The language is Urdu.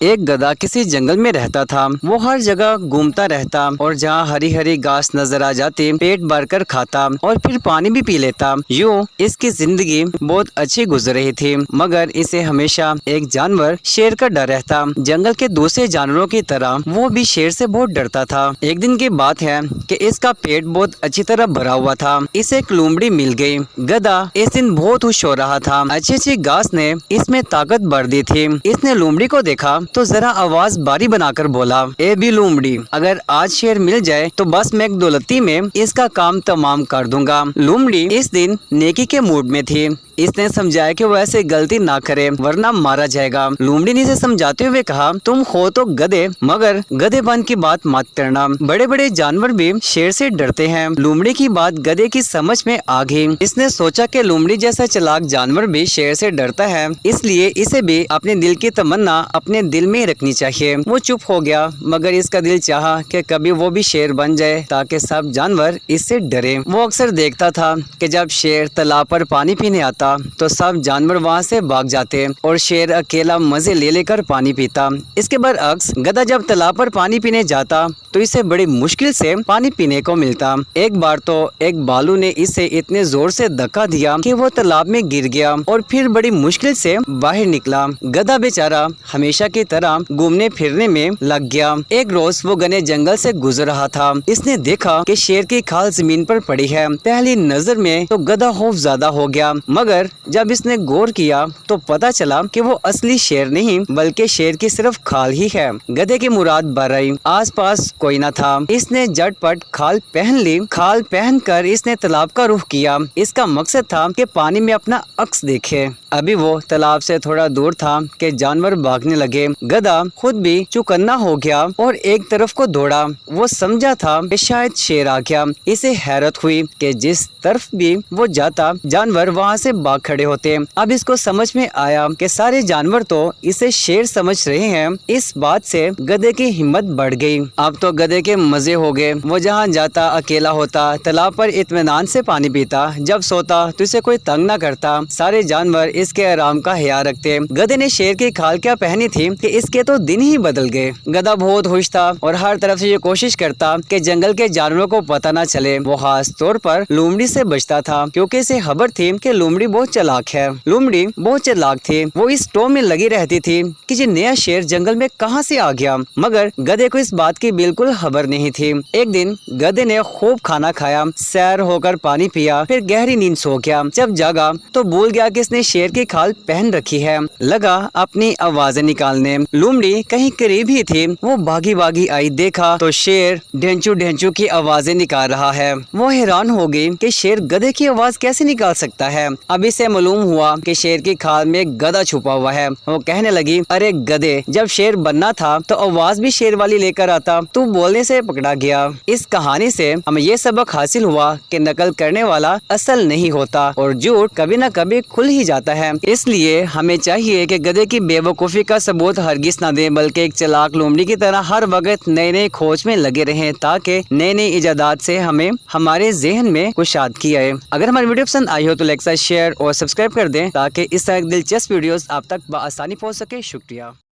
ایک گدھا کسی جنگل میں رہتا تھا۔ وہ ہر جگہ گھومتا رہتا اور جہاں ہری ہری گھاس نظر آ جاتی پیٹ بھر کر کھاتا اور پھر پانی بھی پی لیتا۔ یوں اس کی زندگی بہت اچھی گزر رہی تھی، مگر اسے ہمیشہ ایک جانور شیر کا ڈر رہتا۔ جنگل کے دوسرے جانوروں کی طرح وہ بھی شیر سے بہت ڈرتا تھا۔ ایک دن کی بات ہے کہ اس کا پیٹ بہت اچھی طرح بھرا ہوا تھا۔ اسے ایک لومڑی مل گئی۔ گدھا اس دن بہت خوش ہو رہا تھا۔ اچھی اچھی گھاس نے اس میں طاقت بھر دی تھی۔ اس نے لومڑی کو دیکھا تو ذرا آواز باری بنا کر بولا، اے بھی لومڑی، اگر آج شیر مل جائے تو بس میں ایک دولتی میں اس کا کام تمام کر دوں گا۔ لومڑی اس دن نیکی کے موڈ میں تھی۔ اس نے سمجھایا کہ وہ ایسے غلطی نہ کرے ورنہ مارا جائے گا۔ لومڑی نے اسے سمجھاتے ہوئے کہا، تم ہو تو گدھے، مگر گدھے پن کی بات مت کرنا۔ بڑے بڑے جانور بھی شیر سے ڈرتے ہیں۔ لومڑی کی بات گدھے کی سمجھ میں آ گئی۔ اس نے سوچا کہ لومڑی جیسا چلاک جانور بھی شیر سے ڈرتا ہے، اس لیے اسے بھی اپنے دل کی تمنا اپنے دل میں رکھنی چاہیے۔ وہ چپ ہو گیا، مگر اس کا دل چاہا کہ کبھی وہ بھی شیر بن جائے تاکہ سب جانور اس سے ڈرے۔ وہ اکثر دیکھتا تھا کہ جب شیر تالاب پر پانی پینے آتا تو سب جانور وہاں سے بھاگ جاتے اور شیر اکیلا مزے لے کر پانی پیتا۔ اس کے برعکس گدھا جب تالاب پر پانی پینے جاتا تو اسے بڑی مشکل سے پانی پینے کو ملتا۔ ایک بار تو ایک بالو نے اسے اتنے زور سے دھکا دیا کہ وہ تالاب میں گر گیا اور پھر بڑی مشکل سے باہر نکلا۔ گدھا بیچارہ ہمیشہ کی طرح گھومنے پھرنے میں لگ گیا۔ ایک روز وہ گھنے جنگل سے گزر رہا تھا۔ اس نے دیکھا کہ شیر کی کھال زمین پر پڑی ہے۔ پہلی نظر میں تو گدھا خوف زدہ ہو گیا، مگر جب اس نے غور کیا تو پتا چلا کہ وہ اصلی شیر نہیں بلکہ شیر کی صرف کھال ہی ہے۔ گدھے کی مراد بھر آئی، آس پاس کوئی نہ تھا۔ اس نے جھٹ پٹ کھال پہن لی۔ کھال پہن کر اس نے تالاب کا رخ کیا۔ اس کا مقصد تھا کہ پانی میں اپنا عکس دیکھے۔ ابھی وہ تالاب سے تھوڑا دور تھا کہ جانور بھاگنے لگے۔ گدھا خود بھی چوکنا ہو گیا اور ایک طرف کو دوڑا۔ وہ سمجھا تھا کہ شاید شیر آ گیا۔ اسے حیرت ہوئی کہ جس طرف بھی وہ جاتا جانور وہاں سے بھاگ کھڑے ہوتے۔ اب اس کو سمجھ میں آیا کہ سارے جانور تو اسے شیر سمجھ رہے ہیں۔ اس بات سے گدھے کی ہمت بڑھ گئی۔ اب تو گدھے کے مزے ہو گئے۔ وہ جہاں جاتا اکیلا ہوتا، تالاب پر اطمینان سے پانی پیتا، جب سوتا تو اسے کوئی تنگ نہ کرتا۔ سارے جانور اس کے آرام کا خیال رکھتے۔ گدھے نے شیر کی کھال کیا پہنی تھی کہ اس کے تو دن ہی بدل گئے۔ گدھا بہت خوش تھا اور ہر طرف سے یہ کوشش کرتا کہ جنگل کے جانوروں کو پتہ نہ چلے۔ وہ خاص طور پر لومڑی سے بچتا تھا کیونکہ اسے خبر تھی کہ لومڑی بہت چلاک ہے۔ لومڑی بہت چلاک تھی۔ وہ اس ٹو میں لگی رہتی تھی کہ یہ نیا شیر جنگل میں کہاں سے آ گیا، مگر گدھے کو اس بات کی بالکل خبر نہیں تھی۔ ایک دن گدھے نے خوب کھانا کھایا، سیر ہو کر پانی پیا، پھر گہری نیند سو گیا۔ جب جاگا تو بھول گیا کہ اس نے شیر کی کھال پہن رکھی ہے۔ لگا اپنی آوازیں نکالنے۔ لومڑی کہیں قریب ہی تھی۔ وہ بھاگی بھاگی آئی، دیکھا تو شیر ڈھینچو ڈھینچو کی آوازیں نکال رہا ہے۔ وہ حیران ہو گئی کہ شیر گدھے کی آواز کیسے نکال سکتا ہے۔ اب اسے معلوم ہوا کہ شیر کی کھال میں ایک گدھا چھپا ہوا ہے۔ وہ کہنے لگی، ارے گدھے، جب شیر بننا تھا تو آواز بھی شیر والی لے کر آتا، تو بولنے سے پکڑا گیا۔ اس کہانی سے ہمیں یہ سبق حاصل ہوا کہ نقل کرنے والا اصل نہیں ہوتا اور جھوٹ کبھی نہ کبھی کھل ہی جاتا ہے۔ اس لیے ہمیں چاہیے کہ گدھے کی بے وقوفی کا ثبوت ہرگز نہ دیں، بلکہ ایک چلاک لومڑی کی طرح ہر وقت نئے کھوج میں لگے رہیں تاکہ نئے ایجادات سے ہمیں ہمارے ذہن میں کشادگی آئے۔ اگر ہماری ویڈیو پسند آئی ہو تو لائک، شیئر اور سبسکرائب کر دیں تاکہ اس طرح دلچسپ ویڈیوز آپ تک بآسانی پہنچ سکے۔ شکریہ۔